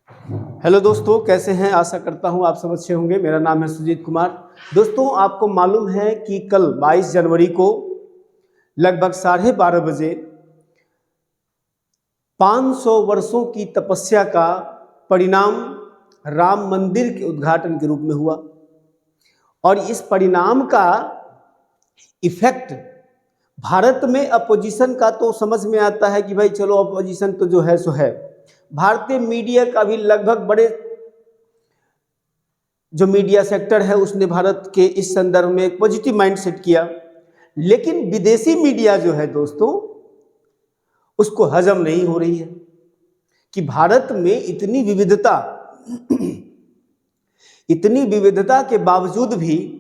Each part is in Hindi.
हेलो दोस्तों, कैसे हैं? आशा करता हूं आप सब अच्छे होंगे। मेरा नाम है सुजीत कुमार। दोस्तों, आपको मालूम है कि कल 22 जनवरी को लगभग 12:30 बजे 500 वर्षों की तपस्या का परिणाम राम मंदिर के उद्घाटन के रूप में हुआ। और इस परिणाम का इफेक्ट भारत में अपोजिशन का तो समझ में आता है कि भाई चलो अपोजिशन तो जो है सो है। भारतीय मीडिया का भी लगभग बड़े जो मीडिया सेक्टर है उसने भारत के इस संदर्भ में एक पॉजिटिव माइंड सेट किया। लेकिन विदेशी मीडिया जो है दोस्तों, उसको हजम नहीं हो रही है कि भारत में इतनी विविधता के बावजूद भी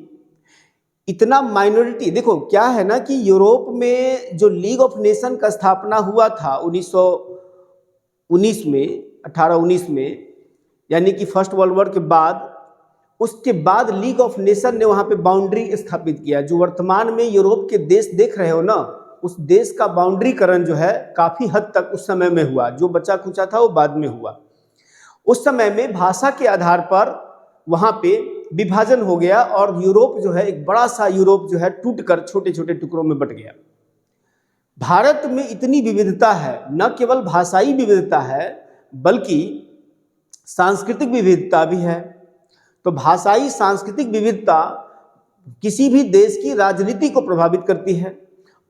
इतना माइनॉरिटी। देखो क्या है ना कि यूरोप में जो लीग ऑफ नेशन का स्थापना हुआ था 1919 में, 1819 में, यानी कि फर्स्ट वर्ल्ड वॉर के बाद, उसके बाद लीग ऑफ नेशन ने वहां पे बाउंड्री स्थापित किया। जो वर्तमान में यूरोप के देश देख रहे हो ना, उस देश का बाउंड्रीकरण जो है काफी हद तक उस समय में हुआ। जो बचा खुचा था वो बाद में हुआ। उस समय में भाषा के आधार पर वहां पे विभाजन हो गया और यूरोप जो है, एक बड़ा सा यूरोप जो है टूटकर छोटे छोटे टुकड़ों में बट गया। भारत में इतनी विविधता है, न केवल भाषाई विविधता है बल्कि सांस्कृतिक विविधता भी है। तो भाषाई सांस्कृतिक विविधता किसी भी देश की राजनीति को प्रभावित करती है।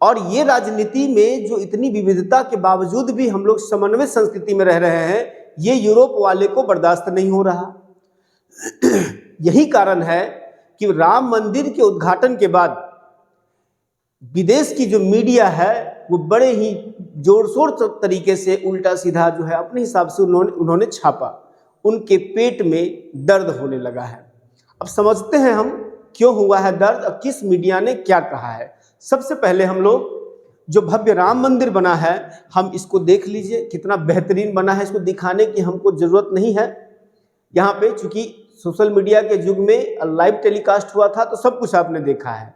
और ये राजनीति में जो इतनी विविधता के बावजूद भी हम लोग समन्वय संस्कृति में रह रहे हैं, ये यूरोप वाले को बर्दाश्त नहीं हो रहा। यही कारण है कि राम मंदिर के उद्घाटन के बाद विदेश की जो मीडिया है वो बड़े ही जोर शोर तरीके से उल्टा सीधा जो है अपने हिसाब से उन्होंने छापा। उनके पेट में दर्द होने लगा है। अब समझते हैं हम क्यों हुआ है दर्द और किस मीडिया ने क्या कहा है। सबसे पहले हम लोग जो भव्य राम मंदिर बना है, हम इसको देख लीजिए कितना बेहतरीन बना है। इसको दिखाने की हमको जरूरत नहीं है यहाँ पे, चूंकि सोशल मीडिया के युग में लाइव टेलीकास्ट हुआ था तो सब कुछ आपने देखा है।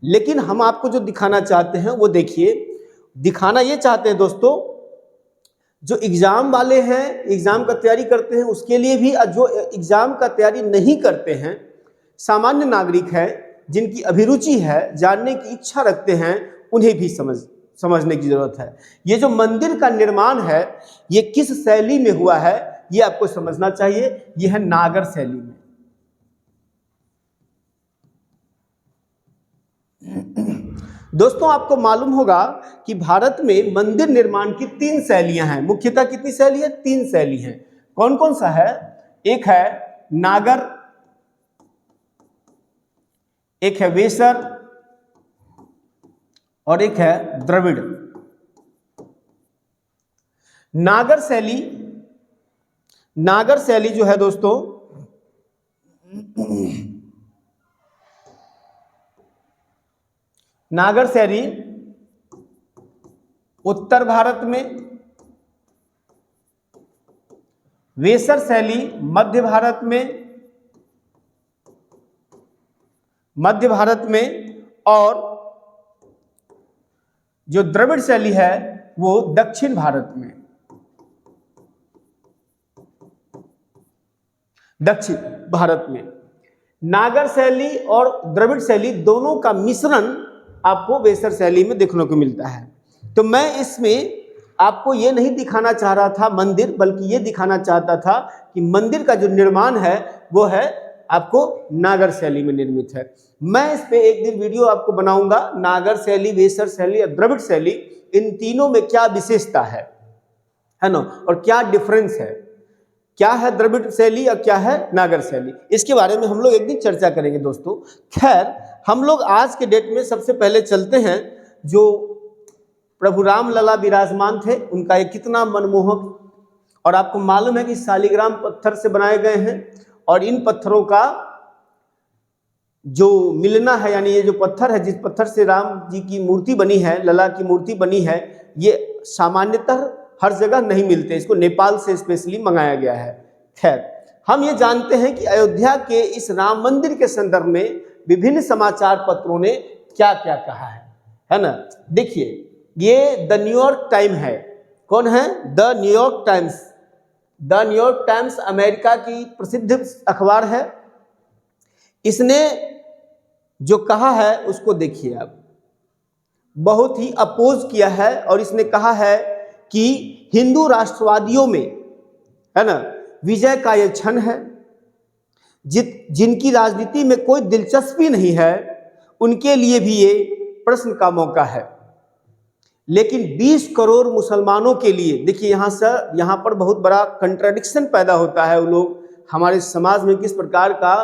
लेकिन हम आपको जो दिखाना चाहते हैं वो देखिए। दिखाना ये चाहते हैं दोस्तों, जो एग्जाम वाले हैं, एग्जाम का तैयारी करते हैं, उसके लिए भी, जो एग्जाम का तैयारी नहीं करते हैं, सामान्य नागरिक हैं, जिनकी अभिरुचि है, जानने की इच्छा रखते हैं, उन्हें भी समझने की जरूरत है। ये जो मंदिर का निर्माण है ये किस शैली में हुआ है ये आपको समझना चाहिए। यह है नागर शैली में। दोस्तों, आपको मालूम होगा कि भारत में मंदिर निर्माण की 3 शैलियां हैं। मुख्यतः कितनी शैली है? 3 शैली हैं। कौन कौन सा है? एक है नागर, एक है वेसर और एक है द्रविड़। नागर शैली जो है दोस्तों, नागर शैली उत्तर भारत में, वेसर शैली मध्य भारत में, और जो द्रविड़ शैली है वो दक्षिण भारत में। नागर शैली और द्रविड़ शैली दोनों का मिश्रण आपको वेसर शैली में देखने को मिलता है। तो मैं इसमें आपको ये नहीं दिखाना चाह रहा था मंदिर, बल्कि ये दिखाना चाहता था कि मंदिर का जो निर्माण है वो है आपको नागर शैली में निर्मित है। मैं इस पे एक दिन वीडियो आपको बनाऊंगा, नागर शैली, वेसर शैली या द्रविड़ शैली, इन तीनों में क्या विशेषता है ना, और क्या डिफरेंस है, क्या है द्रविड़ शैली और क्या है नागर शैली, इसके बारे में हम लोग एक दिन चर्चा करेंगे दोस्तों। खैर, हम लोग आज के डेट में सबसे पहले चलते हैं जो प्रभु राम लला विराजमान थे, उनका एक कितना मनमोहक, और आपको मालूम है कि शालिग्राम पत्थर से बनाए गए हैं। और इन पत्थरों का जो मिलना है, यानी ये जो पत्थर है, जिस पत्थर से राम जी की मूर्ति बनी है, लला की मूर्ति बनी है, ये सामान्यतः हर जगह नहीं मिलते। इसको नेपाल से स्पेशली मंगाया गया है। खैर, हम ये जानते हैं कि अयोध्या के इस राम मंदिर के संदर्भ में विभिन्न समाचार पत्रों ने क्या क्या कहा है ना। देखिए, ये द न्यूयॉर्क टाइम है। कौन है? The New York times. The New York times America की प्रसिद्ध अखबार है। इसने जो कहा है उसको देखिए आप, बहुत ही अपोज किया है और इसने कहा है कि हिंदू राष्ट्रवादियों में, है ना, विजय का यह क्षण है। जिनकी राजनीति में कोई दिलचस्पी नहीं है उनके लिए भी ये प्रश्न का मौका है, लेकिन 20 करोड़ मुसलमानों के लिए, देखिए यहाँ पर बहुत बड़ा कंट्राडिक्शन पैदा होता है। वो लोग हमारे समाज में किस प्रकार का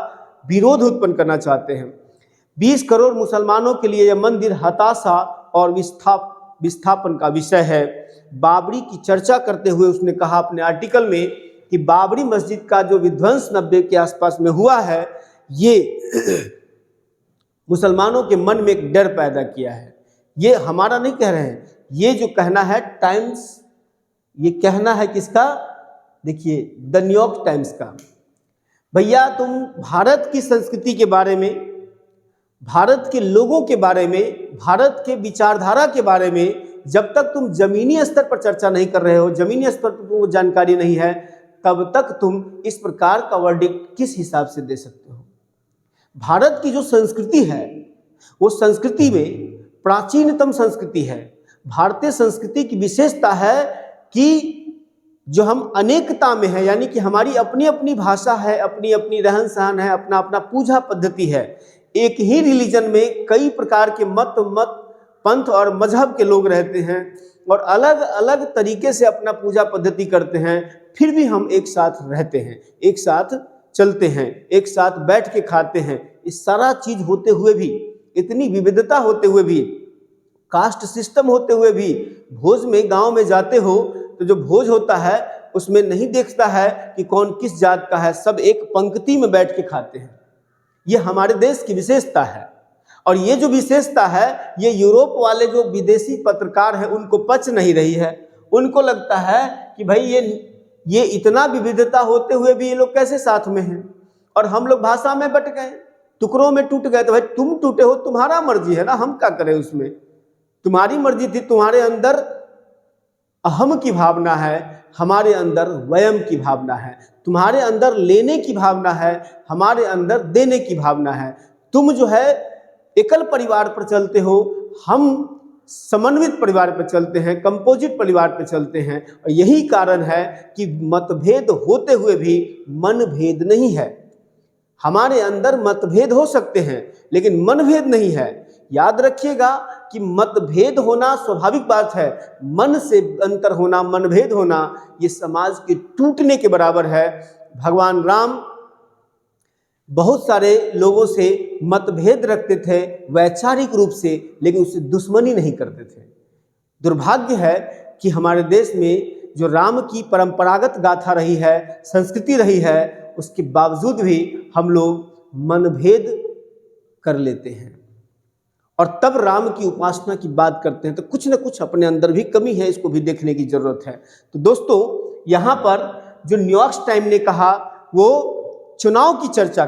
विरोध उत्पन्न करना चाहते हैं। 20 करोड़ मुसलमानों के लिए यह मंदिर हताशा और विस्थापन का विषय है। बाबरी की चर्चा करते हुए उसने कहा अपने आर्टिकल में कि बाबरी मस्जिद का जो विध्वंस 90 के आसपास में हुआ है, ये मुसलमानों के मन में एक डर पैदा किया है। ये हमारा नहीं कह रहे हैं, ये जो कहना है टाइम्स, ये कहना है किसका, देखिए द न्यूयॉर्क टाइम्स का। भैया तुम भारत की संस्कृति के बारे में, भारत के लोगों के बारे में, भारत के विचारधारा के बारे में जब तक तुम जमीनी स्तर पर चर्चा नहीं कर रहे हो, जमीनी स्तर पर तुमको जानकारी नहीं है, तब तक तुम इस प्रकार का वर्डिक्ट किस हिसाब से दे सकते हो। भारत की जो संस्कृति है वो संस्कृति में प्राचीनतम संस्कृति है। भारतीय संस्कृति की विशेषता है कि जो हम अनेकता में है, यानी कि हमारी अपनी अपनी भाषा है, अपनी अपनी रहन सहन है, अपना अपना पूजा पद्धति है। एक ही रिलीजन में कई प्रकार के मत पंथ और मजहब के लोग रहते हैं और अलग अलग तरीके से अपना पूजा पद्धति करते हैं, फिर भी हम एक साथ रहते हैं, एक साथ चलते हैं, एक साथ बैठ के खाते हैं। इस सारा चीज होते हुए भी, इतनी विविधता होते हुए भी, कास्ट सिस्टम होते हुए भी, भोज में गांव में जाते हो तो जो भोज होता है उसमें नहीं देखता है कि कौन किस जात का है, सब एक पंक्ति में बैठ के खाते हैं। ये हमारे देश की विशेषता है और ये जो विशेषता है ये यूरोप वाले जो विदेशी पत्रकार हैं उनको पच नहीं रही है। उनको लगता है कि भाई ये इतना विविधता होते हुए भी ये लोग कैसे साथ में हैं, और हम लोग भाषा में बट गए, टुकड़ों में टूट गए। तो भाई तुम टूटे हो, तुम्हारा मर्जी है ना, हम क्या करें उसमें, तुम्हारी मर्जी थी। तुम्हारे अंदर अहम की भावना है, हमारे अंदर वयम की भावना है। तुम्हारे अंदर लेने की भावना है, हमारे अंदर देने की भावना है। तुम जो है एकल परिवार पर चलते हो, हम समन्वित परिवार पर चलते हैं, कंपोजिट परिवार पर चलते हैं। और यही कारण है कि मतभेद होते हुए भी मनभेद नहीं है। हमारे अंदर मतभेद हो सकते हैं लेकिन मनभेद नहीं है। याद रखिएगा कि मतभेद होना स्वाभाविक बात है, मन से अंतर होना, मनभेद होना, ये समाज के टूटने के बराबर है। भगवान राम बहुत सारे लोगों से मतभेद रखते थे वैचारिक रूप से, लेकिन उससे दुश्मनी नहीं करते थे। दुर्भाग्य है कि हमारे देश में जो राम की परंपरागत गाथा रही है, संस्कृति रही है, उसके बावजूद भी हम लोग मनभेद कर लेते हैं और तब राम की उपासना की बात करते हैं। तो कुछ न कुछ अपने अंदर भी कमी है, इसको भी देखने की जरूरत है। तो दोस्तों यहाँ पर जो न्यूयॉर्क टाइम ने कहा वो चुनाव की चर्चा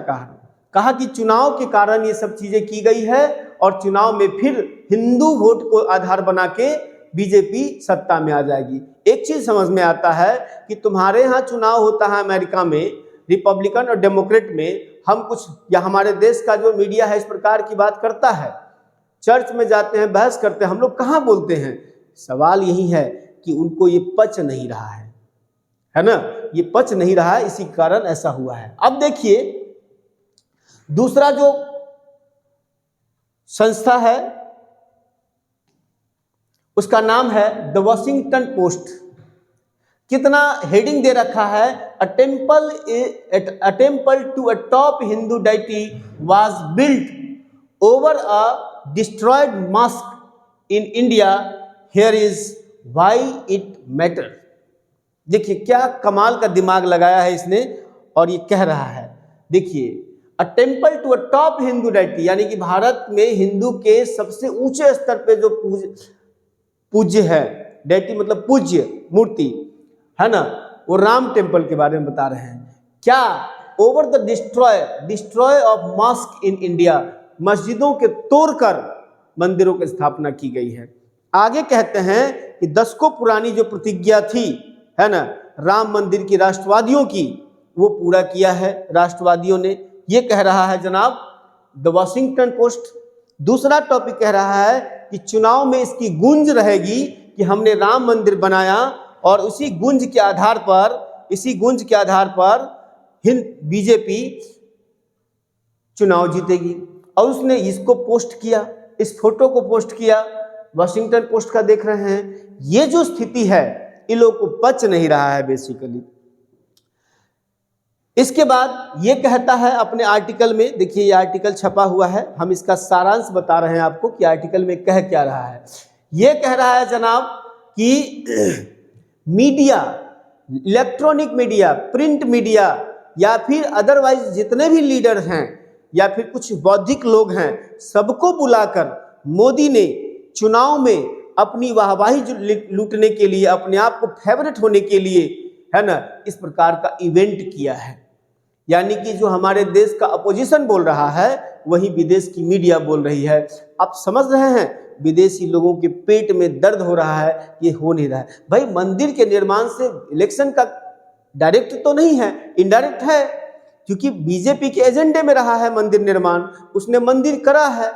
कहा कि चुनाव के कारण ये सब चीजें की गई है और चुनाव में फिर हिंदू वोट को आधार बना के बीजेपी सत्ता में आ जाएगी। एक चीज समझ में आता है कि तुम्हारे यहाँ चुनाव होता है अमेरिका में, रिपब्लिकन और डेमोक्रेट में, हम कुछ या हमारे देश का जो मीडिया है इस प्रकार की बात करता है, चर्च में जाते हैं, बहस करते हैं, हम लोग कहाँ बोलते हैं। सवाल यही है कि उनको ये पच नहीं रहा है ना, ये पच नहीं रहा है, इसी कारण ऐसा हुआ है। अब देखिए दूसरा जो संस्था है उसका नाम है द वॉशिंगटन पोस्ट। कितना हेडिंग दे रखा है, a temple to a top Hindu deity was built over a destroyed mosque in India, here is why it matter. देखिए क्या कमाल का दिमाग लगाया है इसने और ये कह रहा है, देखिए a temple to a top Hindu deity, यानी कि भारत में हिंदू के सबसे ऊंचे स्तर पे जो पूज्य है, डाइटी मतलब पूज्य मूर्ति है ना, वो राम टेम्पल के बारे में बता रहे हैं। क्या over the destroy of mask in India, मस्जिदों के तोड़कर मंदिरों की स्थापना की गई है। आगे कहते हैं कि दशकों पुरानी जो प्रतिज्ञा थी, है ना, राम मंदिर की राष्ट्रवादियों की वो पूरा किया है राष्ट्रवादियों ने, ये कह रहा है जनाब द वॉशिंगटन पोस्ट। दूसरा टॉपिक कह रहा है कि चुनाव में इसकी गूंज रहेगी कि हमने राम मंदिर बनाया और इसी गूंज के आधार पर हिंद बीजेपी चुनाव जीतेगी। और उसने इसको पोस्ट किया, इस फोटो को पोस्ट किया, वॉशिंगटन पोस्ट का देख रहे हैं। ये जो स्थिति है इन लोगों को पच नहीं रहा है बेसिकली। इसके बाद ये कहता है अपने आर्टिकल में, देखिए ये आर्टिकल छपा हुआ है, हम इसका सारांश बता रहे हैं आपको कि आर्टिकल में कह क्या रहा है। ये कह रहा है जनाब कि media, electronic media, print media या फिर अदरवाइज जितने भी लीडर हैं या फिर कुछ बौद्धिक लोग हैं, सबको बुलाकर मोदी ने चुनाव में अपनी वाहवाही लूटने के लिए, अपने आप को फेवरेट होने के लिए, है ना, इस प्रकार का इवेंट किया है। यानी कि जो हमारे देश का अपोजिशन बोल रहा है वही विदेश की मीडिया बोल रही है। आप समझ रहे हैं विदेशी लोगों के पेट में दर्द हो रहा है, ये हो नहीं रहा है। भाई मंदिर के निर्माण से इलेक्शन का डायरेक्ट तो नहीं है, इनडायरेक्ट है, क्योंकि बीजेपी के एजेंडे में रहा है मंदिर निर्माण, उसने मंदिर करा है।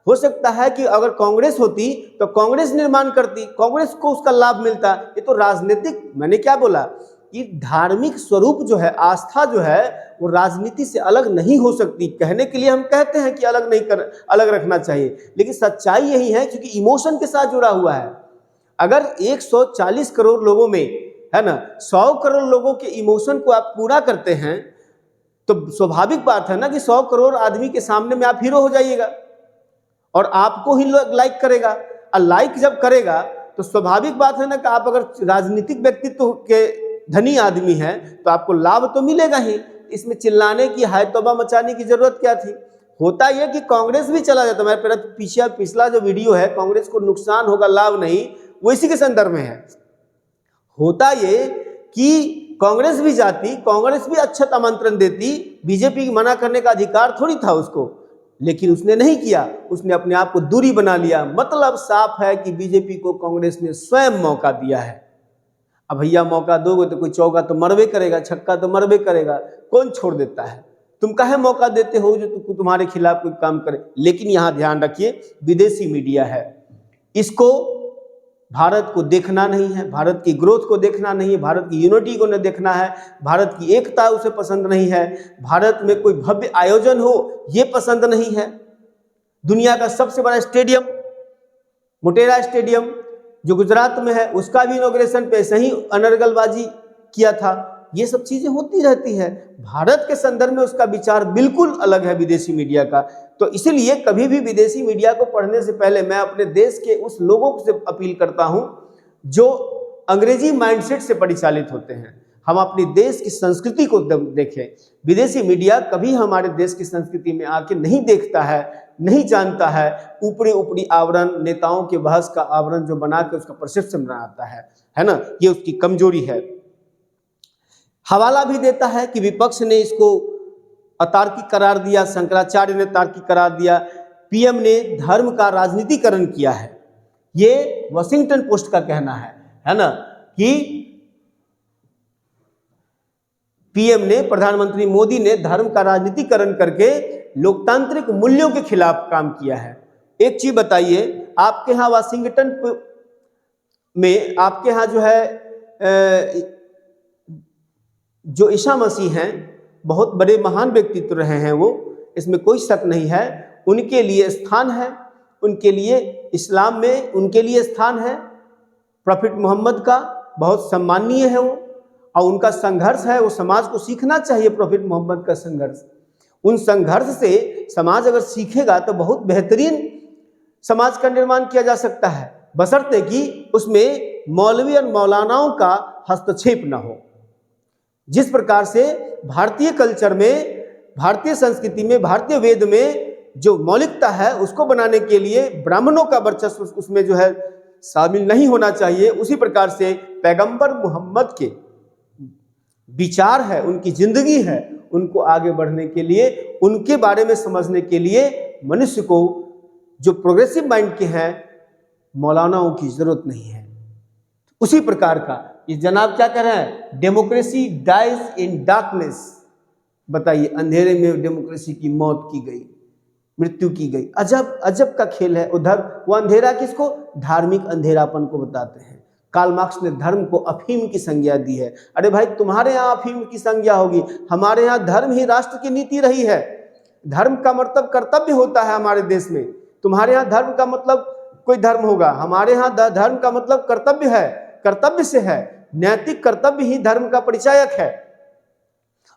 हो सकता है कि अगर कांग्रेस होती तो कांग्रेस निर्माण करती, कांग्रेस को उसका लाभ मिलता। ये तो राजनीतिक, मैंने क्या बोला कि धार्मिक स्वरूप जो है, आस्था जो है, वो राजनीति से अलग नहीं हो सकती। कहने के लिए हम कहते हैं कि अलग रखना चाहिए, लेकिन सच्चाई यही है क्योंकि इमोशन के साथ जुड़ा हुआ है। अगर 140 करोड़ लोगों में, है ना, 100 करोड़ लोगों के इमोशन को आप पूरा करते हैं तो स्वाभाविक बात है ना कि 100 करोड़ आदमी के सामने में आप हीरो हो जाइएगा और आपको ही लोग लाइक करेगा। और लाइक जब करेगा तो स्वाभाविक बात है ना कि आप अगर राजनीतिक व्यक्तित्व के धनी आदमी हैं तो आपको लाभ तो मिलेगा ही। इसमें चिल्लाने की, हाय तौबा मचाने की जरूरत क्या थी। होता यह कि कांग्रेस भी चला जाता, मेरा पिछला जो वीडियो है, कांग्रेस को नुकसान होगा लाभ नहीं, वो इसी के संदर्भ में है। होता ये कि कांग्रेस भी जाती, कांग्रेस भी अच्छा आमंत्रण देती, बीजेपी की मना करने का अधिकार थोड़ी था उसको, लेकिन उसने नहीं किया, उसने अपने आप को दूरी बना लिया। मतलब साफ है कि बीजेपी को कांग्रेस ने स्वयं मौका दिया है। अब भैया मौका दोगे तो कोई चौका तो मरबे करेगा, छक्का तो मरबे करेगा, कौन छोड़ देता है। तुम काहे मौका देते हो जो तुम्हारे खिलाफ कोई काम करे। लेकिन यहाँ ध्यान रखिए, विदेशी मीडिया है, इसको भारत को देखना नहीं है, भारत की ग्रोथ को देखना नहीं है, भारत की यूनिटी को न देखना है, भारत की एकता उसे पसंद नहीं है, भारत में कोई भव्य आयोजन हो ये पसंद नहीं है। दुनिया का सबसे बड़ा स्टेडियम मोटेरा स्टेडियम जो गुजरात में है, उसका भी इनॉग्रेशन पे ऐसे ही अनर्गलबाजी किया था। ये सब चीजें होती रहती है। भारत के संदर्भ में उसका विचार बिल्कुल अलग है विदेशी मीडिया का। तो इसीलिए कभी भी विदेशी मीडिया को पढ़ने से पहले मैं अपने देश के उस लोगों से अपील करता हूं जो अंग्रेजी माइंडसेट से परिचालित होते हैं। हम अपने देश की संस्कृति को देखें। विदेशी मीडिया कभी हमारे देश की संस्कृति में आके नहीं देखता है, नहीं जानता है। ऊपरी आवरण, नेताओं के बहस का आवरण जो बना के उसका परसेप्शन बनाता है ना, ये उसकी कमजोरी है। हवाला भी देता है कि विपक्ष ने इसको अतार्किक करार दिया, शंकराचार्य ने तार्किक करार दिया, पीएम ने धर्म का राजनीतिकरण किया है। ये वॉशिंगटन पोस्ट का कहना है ना, कि पीएम ने, प्रधानमंत्री मोदी ने धर्म का राजनीतिकरण करके लोकतांत्रिक मूल्यों के खिलाफ काम किया है। एक चीज बताइए, आपके यहाँ वाशिंगटन में, आपके यहाँ जो है जो ईसा मसीह हैं, बहुत बड़े महान व्यक्तित्व रहे हैं वो, इसमें कोई शक नहीं है। उनके लिए स्थान है, उनके लिए इस्लाम में उनके लिए स्थान है। प्रॉफिट मोहम्मद का बहुत सम्माननीय है वो, और उनका संघर्ष है, वो समाज को सीखना चाहिए। प्रॉफिट मोहम्मद का संघर्ष, उन संघर्ष से समाज अगर सीखेगा तो बहुत बेहतरीन समाज का निर्माण किया जा सकता है, बशर्ते कि उसमें मौलवी और मौलानाओं का हस्तक्षेप न हो। जिस प्रकार से भारतीय कल्चर में, भारतीय संस्कृति में, भारतीय वेद में जो मौलिकता है उसको बनाने के लिए ब्राह्मणों का वर्चस्व उसमें जो है शामिल नहीं होना चाहिए, उसी प्रकार से पैगंबर मोहम्मद के विचार है, उनकी जिंदगी है, उनको आगे बढ़ने के लिए, उनके बारे में समझने के लिए मनुष्य को, जो प्रोग्रेसिव माइंड के हैं, मौलानाओं की जरूरत नहीं है। उसी प्रकार का ये जनाब क्या कह रहे हैं, डेमोक्रेसी डाइज इन डार्कनेस। बताइए, अंधेरे में डेमोक्रेसी की मौत की गई, मृत्यु की गई। अजब अजब का खेल है। उधर वो अंधेरा किसको, धार्मिक अंधेरापन को बताते हैं। कार्ल मार्क्स ने धर्म को अफीम की संज्ञा दी है। अरे भाई, तुम्हारे यहाँ अफीम की संज्ञा होगी, हमारे यहाँ धर्म ही राष्ट्र की नीति रही है। धर्म का मतलब कर्तव्य होता है हमारे देश में। तुम्हारे यहाँ धर्म का मतलब कोई धर्म होगा, हमारे यहाँ धर्म का मतलब कर्तव्य है, कर्तव्य से है। नैतिक कर्तव्य ही धर्म का परिचायक है।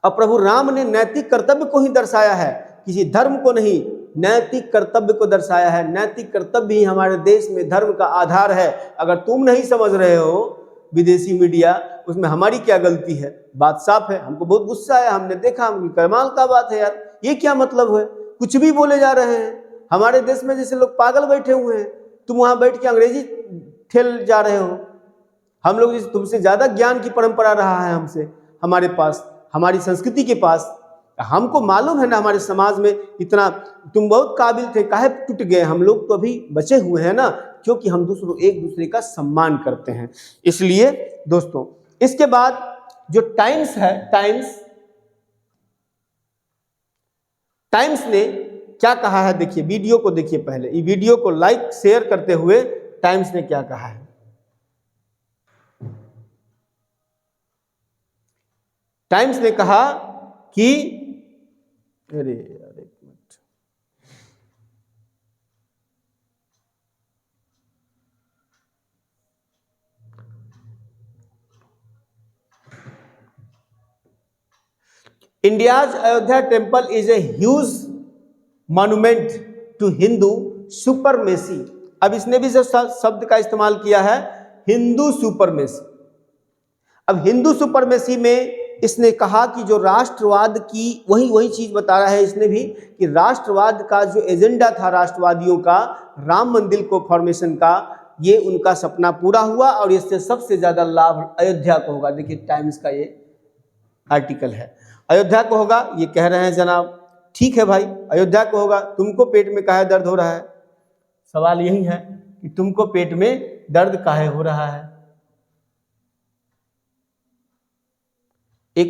और प्रभु राम ने नैतिक कर्तव्य को ही दर्शाया है, किसी धर्म को नहीं, नैतिक कर्तव्य को दर्शाया है। नैतिक कर्तव्य ही हमारे देश में धर्म का आधार है। अगर तुम नहीं समझ रहे हो विदेशी मीडिया, उसमें हमारी क्या गलती है? बात साफ है। हमको बहुत गुस्सा है, हमने देखा, कमाल का बात है यार, ये क्या मतलब है? कुछ भी बोले जा रहे हैं। हमारे देश में जैसे लोग पागल बैठे हुए हैं, तुम वहां बैठ के अंग्रेजी ठेल जा रहे हो। हम लोग जैसे, तुमसे ज्यादा ज्ञान की परंपरा रहा है हमसे, हमारे पास, हमारी संस्कृति के पास। हमको मालूम है ना, हमारे समाज में इतना तुम बहुत काबिल थे, काहे टूट गए? हम लोग तो अभी बचे हुए हैं ना, क्योंकि हम एक दूसरे का सम्मान करते हैं। इसलिए दोस्तों, इसके बाद जो टाइम्स है, टाइम्स ने क्या कहा है, देखिए, वीडियो को देखिए पहले, ये वीडियो को लाइक शेयर करते हुए टाइम्स ने क्या कहा है। टाइम्स ने कहा कि, अरे यार एक minute, India's Ayodhya temple is a huge monument to Hindu supremacy. अब इसने भी जो शब्द का इस्तेमाल किया है, हिंदू सुपरमेसी। अब हिंदू सुपरमेसी में इसने कहा कि जो राष्ट्रवाद की, वही चीज बता रहा है इसने भी, कि राष्ट्रवाद का जो एजेंडा था राष्ट्रवादियों का, राम मंदिर को फॉर्मेशन का, ये उनका सपना पूरा हुआ और इससे सबसे ज्यादा लाभ अयोध्या को होगा। देखिए, टाइम्स का ये आर्टिकल है, अयोध्या को होगा, ये कह रहे हैं जनाब। ठीक है भाई, अयोध्या को होगा, तुमको पेट में काहे दर्द हो रहा है? सवाल यही है कि तुमको पेट में दर्द काहे हो रहा है? एक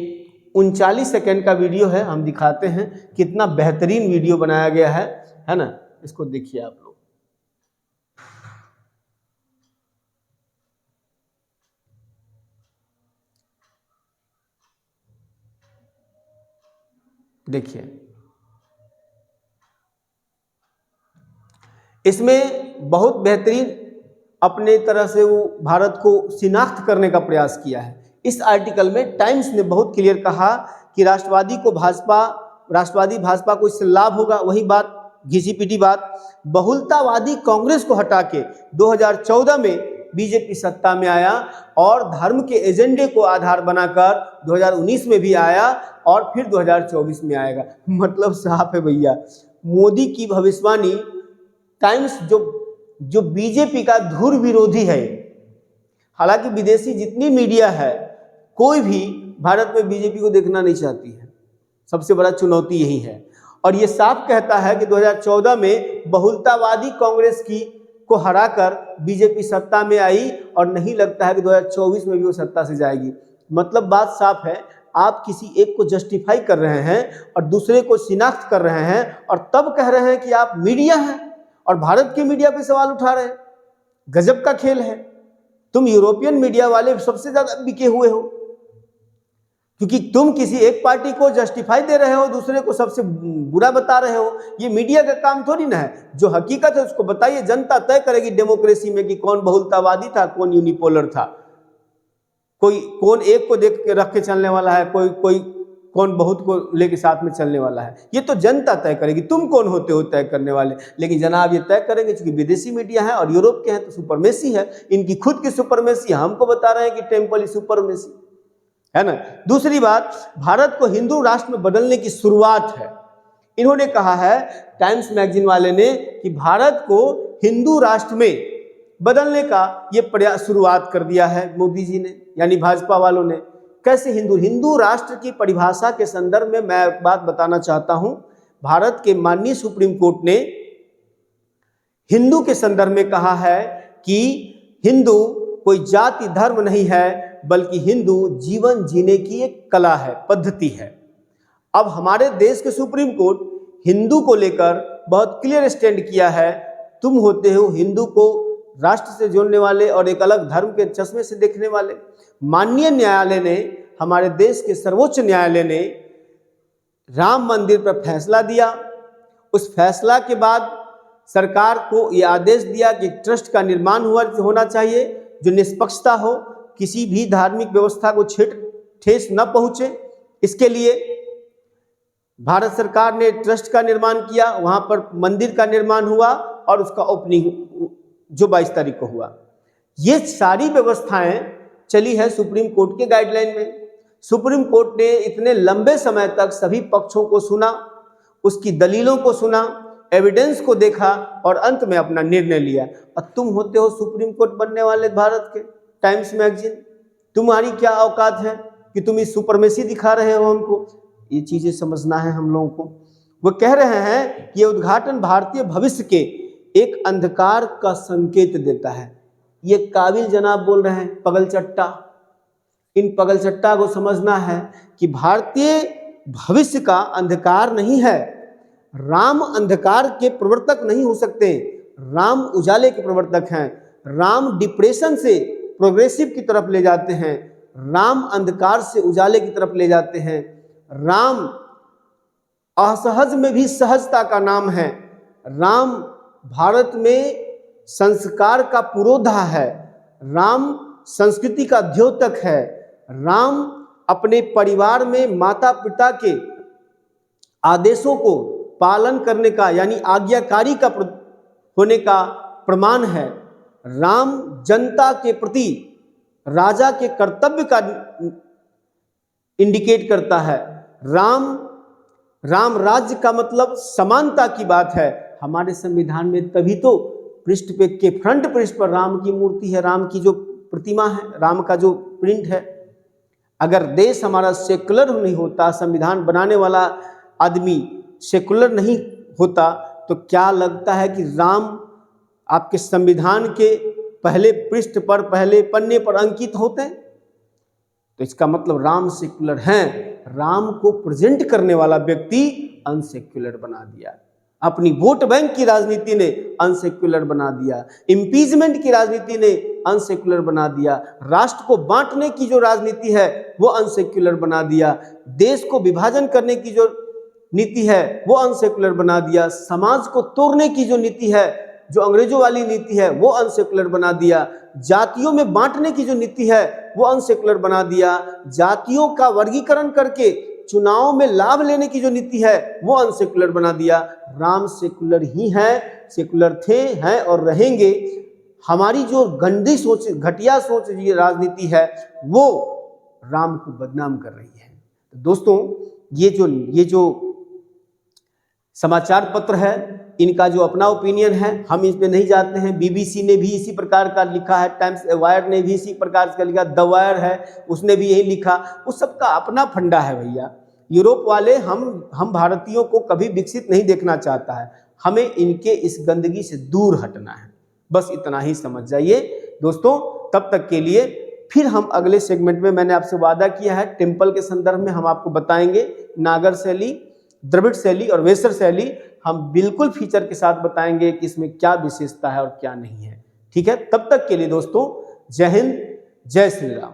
39 सेकंड का वीडियो है, हम दिखाते हैं कितना बेहतरीन वीडियो बनाया गया है ना। इसको देखिए आप लोग। देखिए, इसमें बहुत बेहतरीन अपने तरह से वो भारत को शिनाख्त करने का प्रयास किया है। इस आर्टिकल में टाइम्स ने बहुत क्लियर कहा कि राष्ट्रवादी भाजपा को इससे लाभ होगा। वही बात, घिसी पिटी बात, बहुलतावादी कांग्रेस को हटा के 2014 में बीजेपी सत्ता में आया और धर्म के एजेंडे को आधार बनाकर 2019 में भी आया और फिर 2024 में आएगा। मतलब साफ है भैया, मोदी की भविष्यवाणी। टाइम्स जो बीजेपी का धुर विरोधी है, हालांकि विदेशी जितनी मीडिया है, कोई भी भारत में बीजेपी को देखना नहीं चाहती है। सबसे बड़ा चुनौती यही है। और ये साफ कहता है कि 2014 में बहुलतावादी कांग्रेस को हराकर बीजेपी सत्ता में आई और नहीं लगता है कि 2024 में भी वो सत्ता से जाएगी। मतलब बात साफ है, आप किसी एक को जस्टिफाई कर रहे हैं और दूसरे को शिनाख्त कर रहे हैं और तब कह रहे हैं कि आप मीडिया हैं और भारत की मीडिया पे सवाल उठा रहे हैं। गजब का खेल है। तुम यूरोपियन मीडिया वाले सबसे ज्यादा बिके हुए हो, क्योंकि तुम किसी एक पार्टी को जस्टिफाई दे रहे हो, दूसरे को सबसे बुरा बता रहे हो। ये मीडिया का काम थोड़ी ना है। जो हकीकत है उसको बताइए, जनता तय करेगी डेमोक्रेसी में कि कौन बहुलतावादी था, कौन यूनिपोलर था, कौन एक को देख के रख के चलने वाला है, कौन बहुत को लेके साथ में चलने वाला है। ये तो जनता तय करेगी। तुम कौन होते हो तय करने वाले? लेकिन जनाब ये तय करेंगे, क्योंकि विदेशी मीडिया है और यूरोप के हैं तो सुपरमेसी है, इनकी खुद की सुपरमेसी। हमको बता रहे हैं कि टेम्पल ही सुपरमेसी है ना। दूसरी बात, भारत को हिंदू राष्ट्र में बदलने की शुरुआत है। इन्होंने कहा है, टाइम्स मैगजीन वाले ने, कि भारत को हिंदू राष्ट्र में बदलने का ये प्रयास शुरुआत कर दिया है मोदी जी ने, यानी भाजपा वालों ने। कैसे हिंदू राष्ट्र की परिभाषा के संदर्भ में मैं एक बात बताना चाहता हूं। भारत के माननीय सुप्रीम कोर्ट ने हिंदू के संदर्भ में कहा है कि हिंदू कोई जाति धर्म नहीं है, बल्कि हिंदू जीवन जीने की एक कला है, पद्धति है। अब हमारे देश के सुप्रीम कोर्ट हिंदू को लेकर बहुत क्लियर स्टैंड किया है। तुम होते हो हिंदू को राष्ट्र से जोड़ने वाले और एक अलग धर्म के चश्मे से देखने वाले। माननीय न्यायालय ने, हमारे देश के सर्वोच्च न्यायालय ने राम मंदिर पर फैसला दिया। उस फैसला के बाद सरकार को यह आदेश दिया कि ट्रस्ट का निर्माण होना चाहिए जो निष्पक्षता हो, किसी भी धार्मिक व्यवस्था को ठेस न पहुंचे। इसके लिए भारत सरकार ने ट्रस्ट का निर्माण किया, वहां पर मंदिर का निर्माण हुआ और उसका ओपनिंग जो 22 तारीख को हुआ। ये सारी व्यवस्थाएं चली है सुप्रीम कोर्ट के गाइडलाइन में। सुप्रीम कोर्ट ने इतने लंबे समय तक सभी पक्षों को सुना, उसकी दलीलों को सुना, एविडेंस को देखा और अंत में अपना निर्णय लिया। और तुम होते हो सुप्रीम कोर्ट बनने वाले भारत के, टाइम्स मैगजीन। तुम्हारी क्या औकात है कि तुम इस सुपरमेसी दिखा रहे हो हमको? ये चीजें समझना है हम लोगों को। वो कह रहे हैं कि ये उद्घाटन भारतीय भविष्य के एक अंधकार का संकेत देता है। ये काबिल जनाब बोल रहे हैं, पगलचट्टा। इन पगलचट्टा को समझना है कि भारतीय भविष्य का अंधकार नहीं है। राम अंधकार के प्रवर्तक नहीं हो सकते, राम उजाले के प्रवर्तक हैं। राम डिप्रेशन से प्रोग्रेसिव की तरफ ले जाते हैं, राम अंधकार से उजाले की तरफ ले जाते हैं। राम असहज में भी सहजता का नाम है। राम भारत में संस्कार का पुरोधा है। राम संस्कृति का द्योतक है। राम अपने परिवार में माता पिता के आदेशों को पालन करने का यानी आज्ञाकारी का होने का प्रमाण है। राम जनता के प्रति राजा के कर्तव्य का इंडिकेट करता है। राम राज्य का मतलब समानता की बात है। हमारे संविधान में तभी तो पृष्ठ पे के फ्रंट पृष्ठ पर राम की मूर्ति है, राम की जो प्रतिमा है, राम का जो प्रिंट है। अगर देश हमारा सेकुलर नहीं होता, संविधान बनाने वाला आदमी सेकुलर नहीं होता, तो क्या लगता है कि राम आपके संविधान के पहले पृष्ठ पर, पहले पन्ने पर अंकित होते हैं? तो इसका मतलब राम सेकुलर हैं। राम को प्रेजेंट करने वाला व्यक्ति अनसेक्युलर बना दिया। अपनी वोट बैंक की राजनीति ने अनसेक्युलर बना दिया। इम्पीचमेंट की राजनीति ने अनसेक्युलर बना दिया। राष्ट्र को बांटने की जो राजनीति है वो अनसेक्युलर बना दिया। देश को विभाजन करने की जो नीति है वो अनसेक्युलर बना दिया। समाज को तोड़ने की जो नीति है, जो अंग्रेजों वाली नीति है, वो अनसेक्युलर बना दिया। जातियों में बांटने की जो नीति है वो अनसेक्युलर बना दिया। जातियों का वर्गीकरण करके चुनाव में लाभ लेने की जो नीति है वो अनसेक्युलर बना दिया। राम सेकुलर ही हैं, सेकुलर थे, हैं और रहेंगे। हमारी जो गंदी सोच, घटिया सोच राजनीति है वो राम को बदनाम कर रही है। तो दोस्तों, ये जो समाचार पत्र है, इनका जो अपना ओपिनियन है, हम इस पे नहीं जाते हैं। बीबीसी ने भी इसी प्रकार का लिखा है, टाइम्स वायर ने भी इसी प्रकार का लिखा, द वायर है उसने भी यही लिखा। उस सबका अपना फंडा है भैया। यूरोप वाले हम भारतीयों को कभी विकसित नहीं देखना चाहता है। हमें इनके इस गंदगी से दूर हटना है, बस इतना ही समझ जाइए दोस्तों। तब तक के लिए फिर हम अगले सेगमेंट में, मैंने आपसे वादा किया है, टेम्पल के संदर्भ में हम आपको बताएंगे। नागर शैली, द्रविड़ शैली और वेसर शैली हम बिल्कुल फीचर के साथ बताएंगे कि इसमें क्या विशेषता है और क्या नहीं है। ठीक है, तब तक के लिए दोस्तों, जय हिंद, जय श्री राम।